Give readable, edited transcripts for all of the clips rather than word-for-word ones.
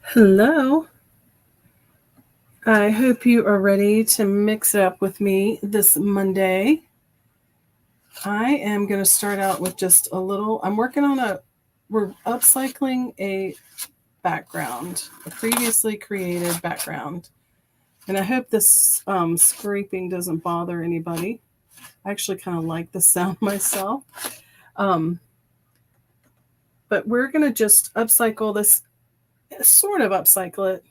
Hello. I hope you are ready to mix it up with me this Monday. I am going to start out with just a little. We're upcycling a background, a previously created background. And I hope this scraping doesn't bother anybody. I actually kind of like the sound myself. Um, but we're going to just upcycle this, sort of upcycle it.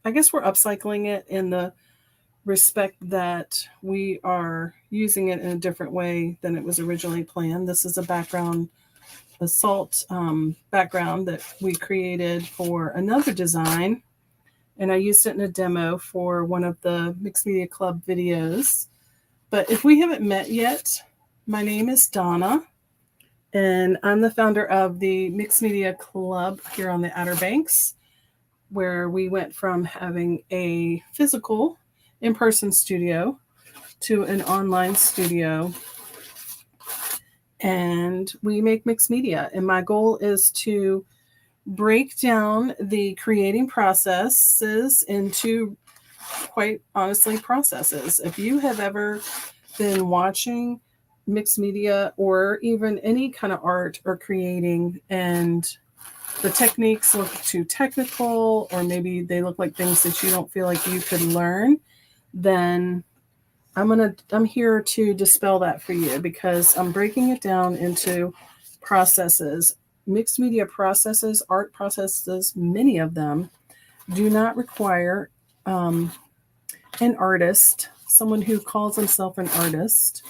I guess we're upcycling it in the respect that we are using it in a different way than it was originally planned. This is a background, a salt background that we created for another design, and I used it in a demo for one of the Mixed Media Club videos. But if we haven't met yet, my name is Donna, and I'm the founder of the Mixed Media Club here on the Outer Banks, where we went from having a physical in-person studio to an online studio, and we make mixed media. And my goal is to break down the creating processes into, quite honestly, processes. If you have ever been watching mixed media or even any kind of art or creating, and the techniques look too technical, or maybe they look like things that you don't feel like you could learn, then I'm here to dispel that for you, because I'm breaking it down into processes, mixed media processes, art processes. Many of them do not require an artist, someone who calls himself an artist,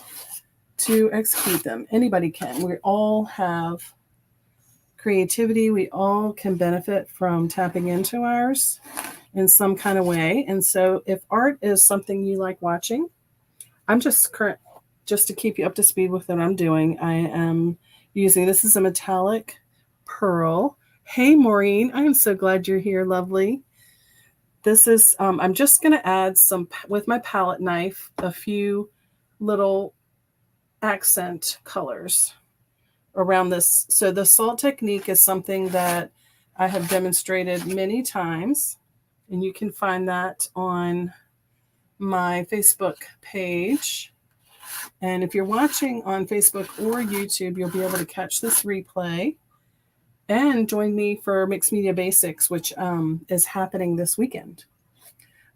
to execute them. Anybody can. We all have creativity. We all can benefit from tapping into ours in some kind of way. And so if art is something you like watching, I'm just to keep you up to speed with what I'm doing. I am using, this is a metallic pearl. Hey, Maureen, I am so glad you're here, lovely. This is, I'm just going to add some, with my palette knife, a few little accent colors around this. So the salt technique is something that I have demonstrated many times, and you can find that on my Facebook page. And if you're watching on Facebook or YouTube, you'll be able to catch this replay and join me for Mixed Media Basics, which is happening this weekend.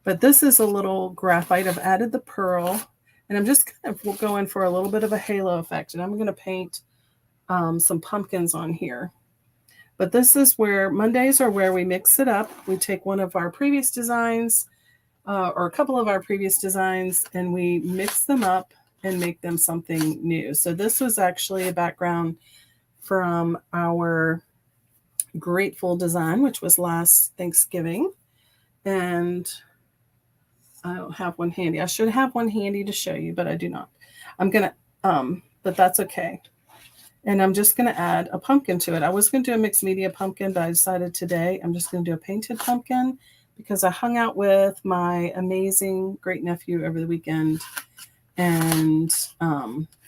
But this is a little graphite. I've added the pearl, and I'm just kind of going for a little bit of a halo effect. And I'm going to paint some pumpkins on here. But this is where Mondays are where we mix it up. We take one of our previous designs, or a couple of our previous designs, and we mix them up and make them something new. So this was actually a background from our Grateful design, which was last Thanksgiving. And I don't have one handy. I should have one handy to show you, but I do not. I'm going to, but that's okay. And I'm just going to add a pumpkin to it. I was going to do a mixed media pumpkin, but I decided today I'm just going to do a painted pumpkin, because I hung out with my amazing great nephew over the weekend, and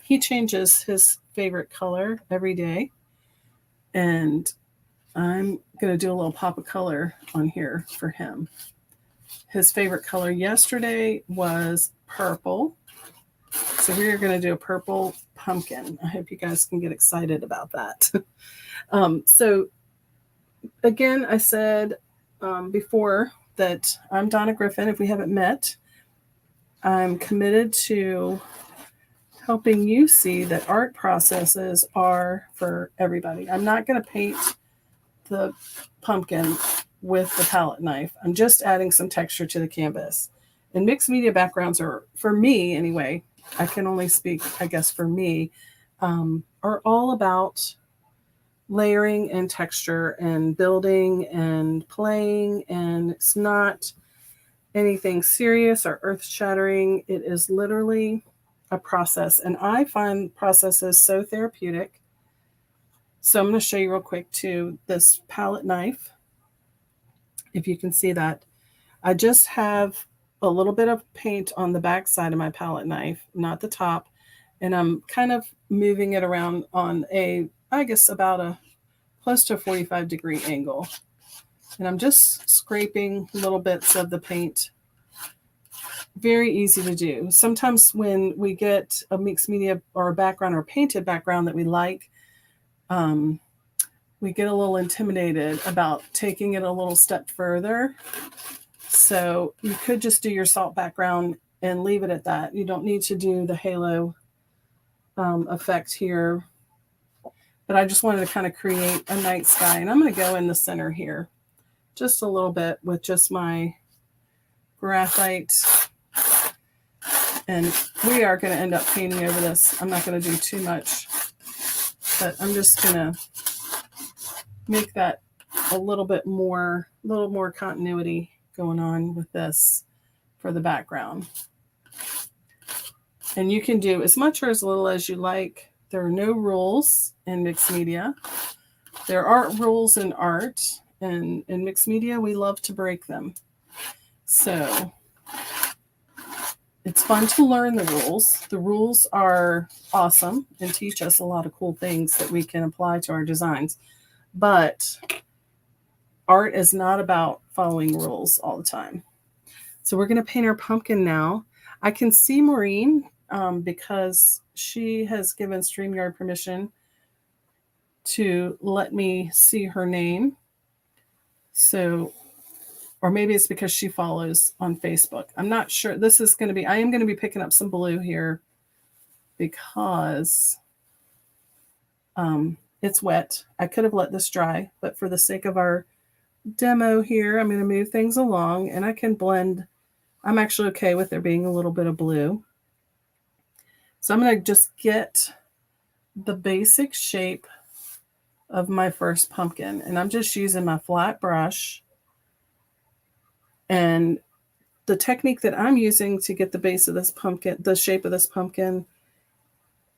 he changes his favorite color every day. And I'm going to do a little pop of color on here for him. His favorite color yesterday was purple. So we are going to do a purple pumpkin. I hope you guys can get excited about that. So again, I said before that I'm Donna Griffin. If we haven't met, I'm committed to helping you see that art processes are for everybody. I'm not going to paint the pumpkin with the palette knife. I'm just adding some texture to the canvas. And mixed media backgrounds are, for me anyway, I can only speak, I guess, for me, are all about layering and texture and building and playing. And it's not anything serious or earth-shattering. It is literally a process. And I find processes so therapeutic. So I'm going to show you real quick too, this palette knife. If you can see that, I just have a little bit of paint on the back side of my palette knife, not the top. And I'm kind of moving it around on a, I guess, about a close to a 45-degree angle. And I'm just scraping little bits of the paint. Very easy to do. Sometimes when we get a mixed media or a background or a painted background that we like, we get a little intimidated about taking it a little step further. So you could just do your salt background and leave it at that. You don't need to do the halo effect here. But I just wanted to kind of create a night sky. And I'm going to go in the center here just a little bit with just my graphite. And we are going to end up painting over this. I'm not going to do too much, but I'm just going to make that a little more continuity going on with this for the background. And you can do as much or as little as you like. There are no rules in mixed media. There are rules in art, and in mixed media, we love to break them. So it's fun to learn the rules. The rules are awesome and teach us a lot of cool things that we can apply to our designs. But art is not about following rules all the time. So we're going to paint our pumpkin now. I can see Maureen because she has given StreamYard permission to let me see her name. So, or maybe it's because she follows on Facebook. I'm not sure. I am going to be picking up some blue here because it's wet. I could have let this dry, but for the sake of our demo here, I'm going to move things along and I can blend. I'm actually okay with there being a little bit of blue. So I'm going to just get the basic shape of my first pumpkin. And I'm just using my flat brush. And the technique that I'm using to get the base of this pumpkin, the shape of this pumpkin,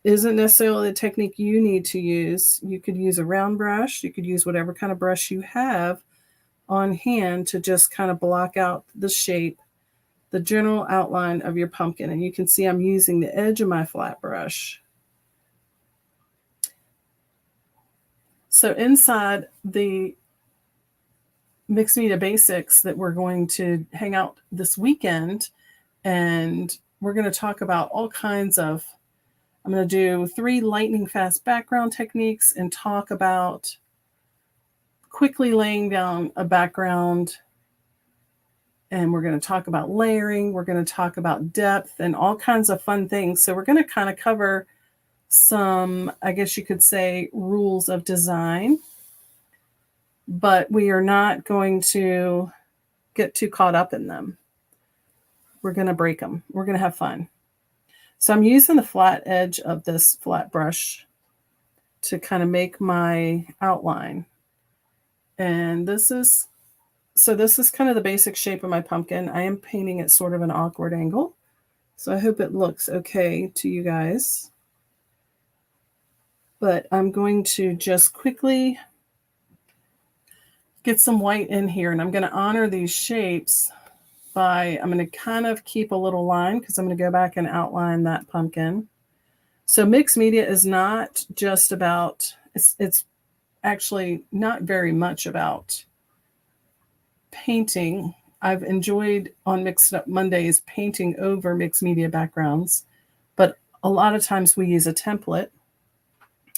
isn't necessarily the technique you need to use. You could use a round brush. You could use whatever kind of brush you have on hand to just kind of block out the shape, the general outline of your pumpkin. And you can see I'm using the edge of my flat brush. So inside the mixed media basics that we're going to hang out this weekend, and we're going to talk about all kinds of, I'm going to do 3 lightning fast background techniques and talk about quickly laying down a background. And we're going to talk about layering. We're going to talk about depth and all kinds of fun things. So we're going to kind of cover some, I guess you could say, rules of design, but we are not going to get too caught up in them. We're going to break them. We're going to have fun. So I'm using the flat edge of this flat brush to kind of make my outline. And this is kind of the basic shape of my pumpkin. I am painting at sort of an awkward angle. So I hope it looks okay to you guys. But I'm going to just quickly get some white in here. And I'm going to honor these shapes by, I'm going to kind of keep a little line because I'm going to go back and outline that pumpkin. So mixed media is not just about, it's actually not very much about painting. I've enjoyed on Mixed Up Mondays painting over mixed media backgrounds, but a lot of times we use a template.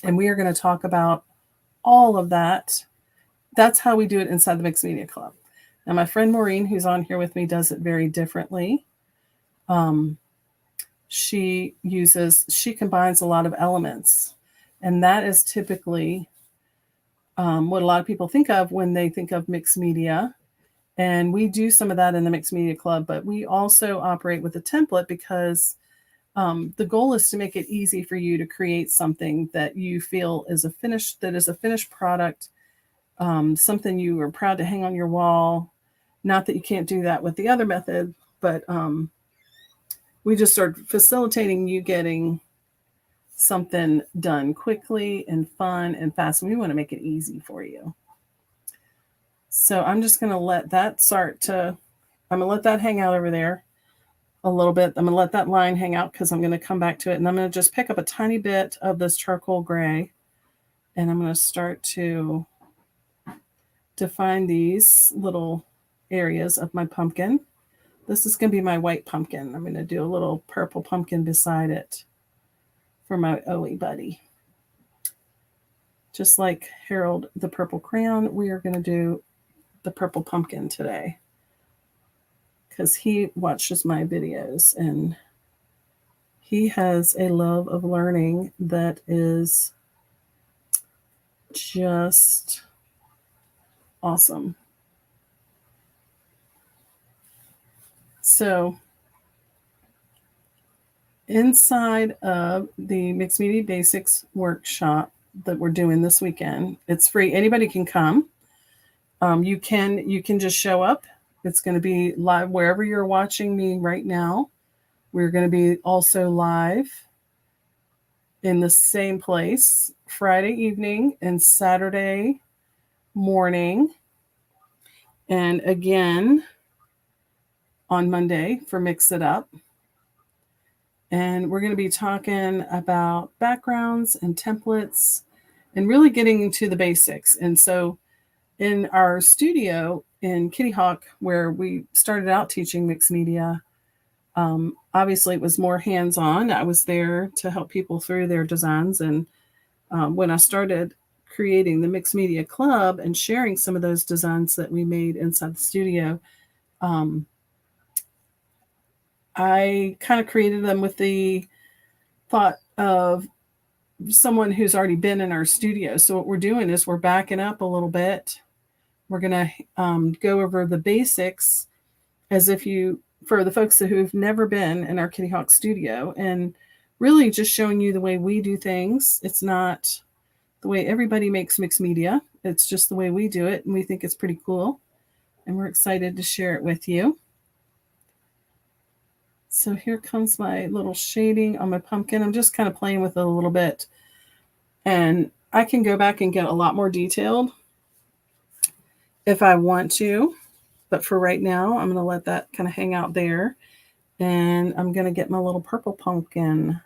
And we are going to talk about all of that. That's how we do it inside the Mixed Media Club. Now, my friend Maureen, who's on here with me, does it very differently. She combines a lot of elements. And that is typically what a lot of people think of when they think of mixed media. And we do some of that in the Mixed Media Club, but we also operate with a template because the goal is to make it easy for you to create something that you feel is a finished product, something you are proud to hang on your wall. Not that you can't do that with the other method, but we just start facilitating you getting something done quickly and fun and fast. And we want to make it easy for you. So I'm just going to let that I'm going to let that hang out over there a little bit. I'm going to let that line hang out because I'm going to come back to it. And I'm going to just pick up a tiny bit of this charcoal gray. And I'm going to start to define these little areas of my pumpkin. This is going to be my white pumpkin. I'm going to do a little purple pumpkin beside it for my Owie buddy. Just like Harold the Purple Crayon, we are going to do the purple pumpkin today because he watches my videos and he has a love of learning that is just awesome. So inside of the Mixed Media Basics workshop that we're doing this weekend, it's free. Anybody can come. You can just show up. It's going to be live wherever you're watching me right now. We're going to be also live in the same place Friday evening and Saturday morning. And again on Monday for Mix It Up. And we're going to be talking about backgrounds and templates and really getting into the basics. And so in our studio in Kitty Hawk, where we started out teaching mixed media, obviously it was more hands-on. I was there to help people through their designs. And when I started creating the Mixed Media Club and sharing some of those designs that we made inside the studio, I kind of created them with the thought of someone who's already been in our studio. So what we're doing is we're backing up a little bit. We're going to go over the basics as if for the folks who've never been in our Kitty Hawk studio, and really just showing you the way we do things. It's not the way everybody makes mixed media. It's just the way we do it. And we think it's pretty cool. And we're excited to share it with you. So here comes my little shading on my pumpkin. I'm just kind of playing with it a little bit. And I can go back and get a lot more detailed if I want to. But for right now, I'm going to let that kind of hang out there. And I'm going to get my little purple pumpkin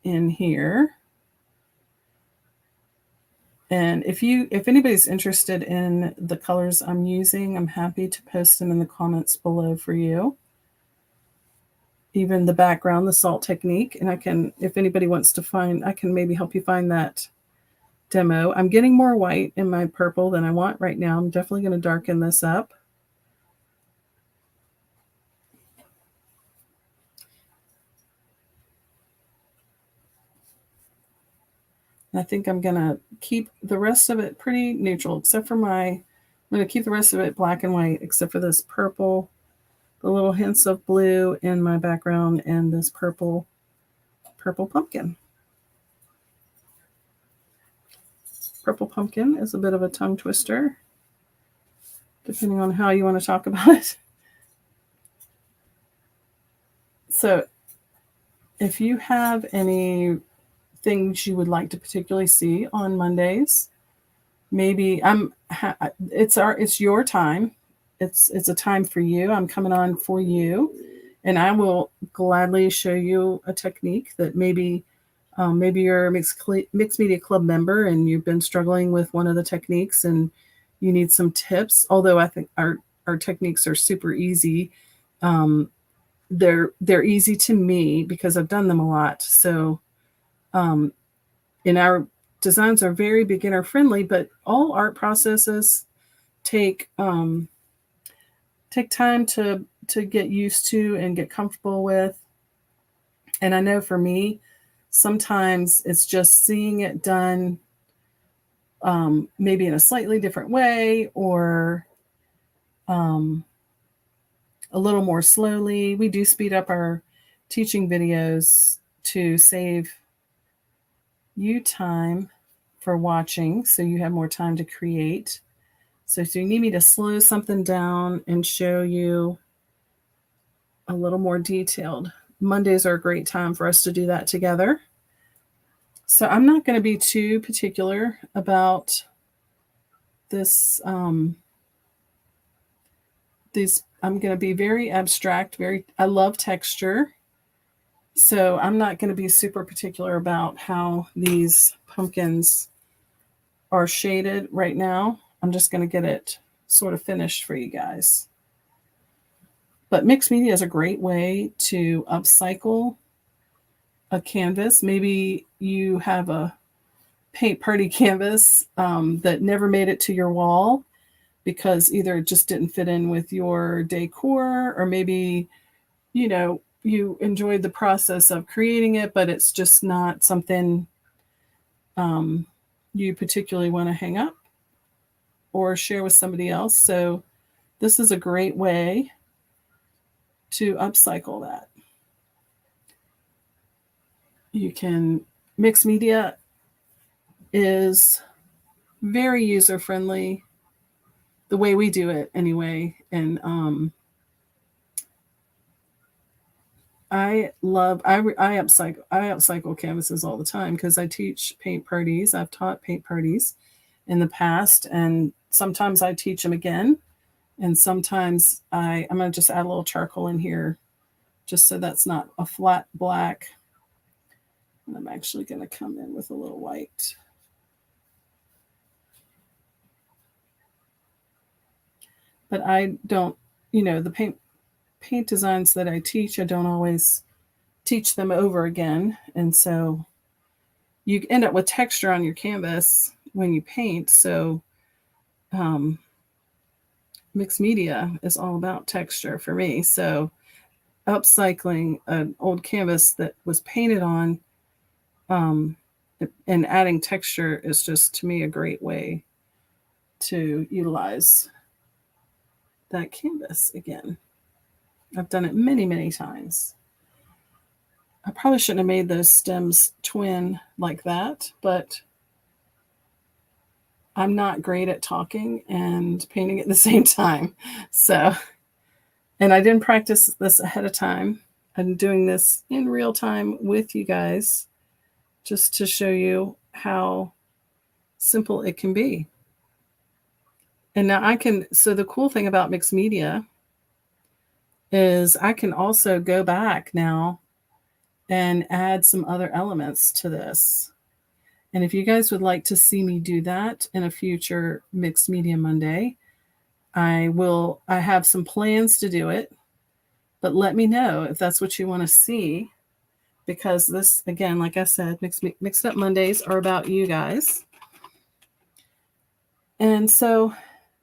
in here. And if anybody's interested in the colors I'm using, I'm happy to post them in the comments below for you. Even the background, the salt technique. And if anybody wants to I can maybe help you find that demo. I'm getting more white in my purple than I want right now. I'm definitely going to darken this up. And I think I'm going to keep the rest of it pretty neutral, except for I'm going to keep the rest of it black and white, except for this purple, the little hints of blue in my background, and this purple pumpkin. Purple pumpkin is a bit of a tongue twister, depending on how you want to talk about it. So if you have any things you would like to particularly see on Mondays, maybe it's your time. It's a time for you. I'm coming on for you, and I will gladly show you a technique that maybe you're a Mixed Media Club member and you've been struggling with one of the techniques and you need some tips. Although I think our techniques are super easy. They're easy to me because I've done them a lot. So, and our designs are very beginner friendly, but all art processes take time to get used to and get comfortable with. And I know for me, sometimes it's just seeing it done maybe in a slightly different way or a little more slowly. We do speed up our teaching videos to save you time for watching, so you have more time to create. So if you need me to slow something down and show you a little more detailed, Mondays are a great time for us to do that together. So I'm not going to be too particular about this. I'm going to be very abstract. I love texture. So I'm not going to be super particular about how these pumpkins are shaded right now. I'm just going to get it sort of finished for you guys. But mixed media is a great way to upcycle a canvas. Maybe you have a paint party canvas that never made it to your wall because either it just didn't fit in with your decor, or maybe, you enjoyed the process of creating it, but it's just not something you particularly want to hang up or share with somebody else. So this is a great way to upcycle that. You can, mixed media is very user friendly, the way we do it anyway. And I upcycle canvases all the time because I teach paint parties. I've taught paint parties in the past, and sometimes I teach them again. And sometimes I'm going to just add a little charcoal in here just so that's not a flat black. And I'm actually going to come in with a little white. But I don't, the paint designs that I teach, I don't always teach them over again. And so you end up with texture on your canvas when you paint. So mixed media is all about texture for me. So upcycling an old canvas that was painted on and adding texture is just, to me, a great way to utilize that canvas again. I've done it many, many times. I probably shouldn't have made those stems twin like that, but I'm not great at talking and painting at the same time. So, and I didn't practice this ahead of time. I'm doing this in real time with you guys just to show you how simple it can be. And now so the cool thing about mixed media is I can also go back now and add some other elements to this. And if you guys would like to see me do that in a future Mixed Media Monday, I have some plans to do it, but let me know if that's what you want to see, because this, again, like I said, Mixed Up Mondays are about you guys. And so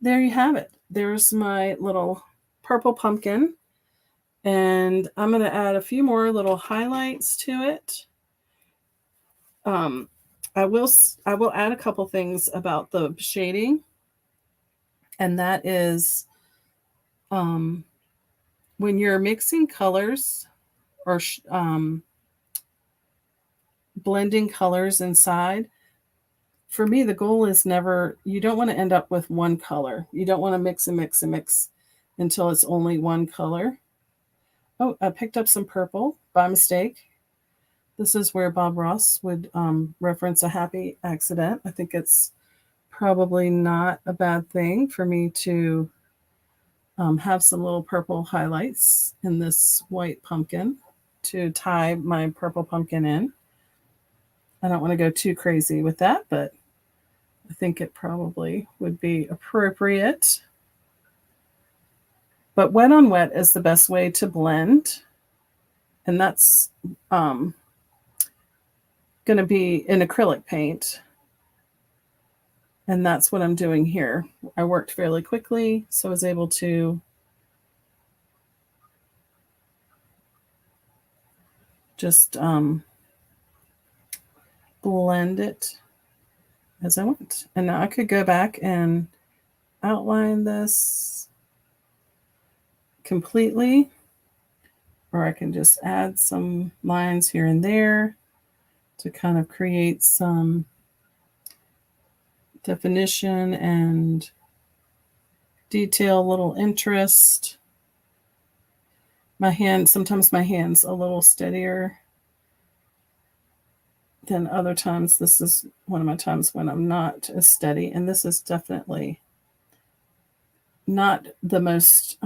there you have it. There's my little purple pumpkin. And I'm going to add a few more little highlights to it. I will add a couple things about the shading. And that is when you're mixing colors or blending colors inside, for me, the goal is you don't want to end up with one color. You don't want to mix and mix and mix until it's only one color. Oh, I picked up some purple by mistake. This is where Bob Ross would reference a happy accident. I think it's probably not a bad thing for me to have some little purple highlights in this white pumpkin to tie my purple pumpkin in. I don't want to go too crazy with that, but I think it probably would be appropriate. But wet on wet is the best way to blend. And that's going to be in acrylic paint. And that's what I'm doing here. I worked fairly quickly, so I was able to just blend it as I went. And now I could go back and outline this completely, or I can just add some lines here and there to kind of create some definition and detail, little interest. Sometimes my hand's a little steadier than other times. This is one of my times when I'm not as steady, and this is definitely not the most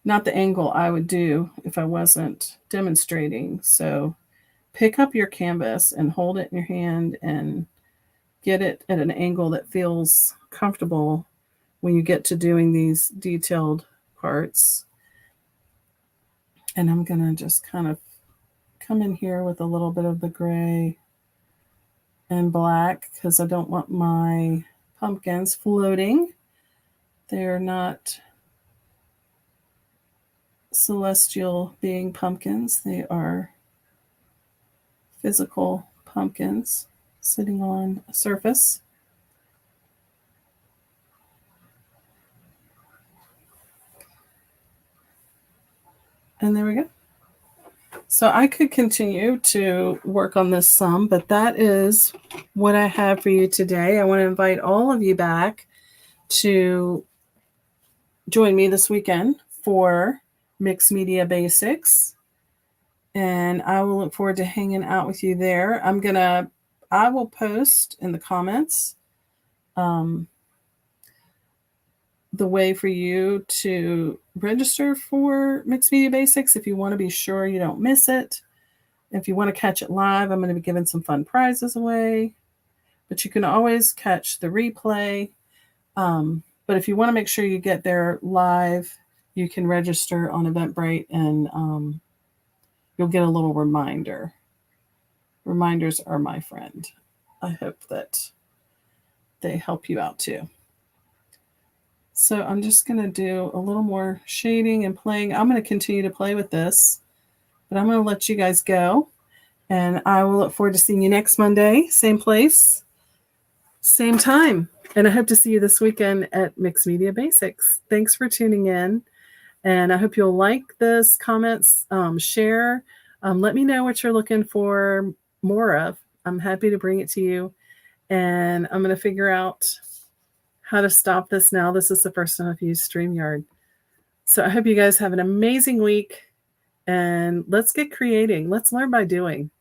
not the angle I would do if I wasn't demonstrating. So pick up your canvas and hold it in your hand and get it at an angle that feels comfortable when you get to doing these detailed parts. And I'm going to just kind of come in here with a little bit of the gray and black because I don't want my pumpkins floating. They're not celestial being pumpkins. They are physical pumpkins sitting on a surface. And there we go. So I could continue to work on this some, but that is what I have for you today. I want to invite all of you back to join me this weekend for Mixed Media Basics. And I will look forward to hanging out with you there. I will post in the comments the way for you to register for Mixed Media Basics if you want to be sure you don't miss it. If you want to catch it live, I'm going to be giving some fun prizes away. But you can always catch the replay. But if you want to make sure you get there live, you can register on Eventbrite and you'll get a little reminder. Reminders are my friend. I hope that they help you out too. So I'm just going to do a little more shading and playing. I'm going to continue to play with this, but I'm going to let you guys go. And I will look forward to seeing you next Monday, same place, same time. And I hope to see you this weekend at Mixed Media Basics. Thanks for tuning in. And I hope you'll like this, comments, share. Let me know what you're looking for more of. I'm happy to bring it to you. And I'm going to figure out how to stop this now. This is the first time I've used StreamYard. So I hope you guys have an amazing week. And let's get creating. Let's learn by doing.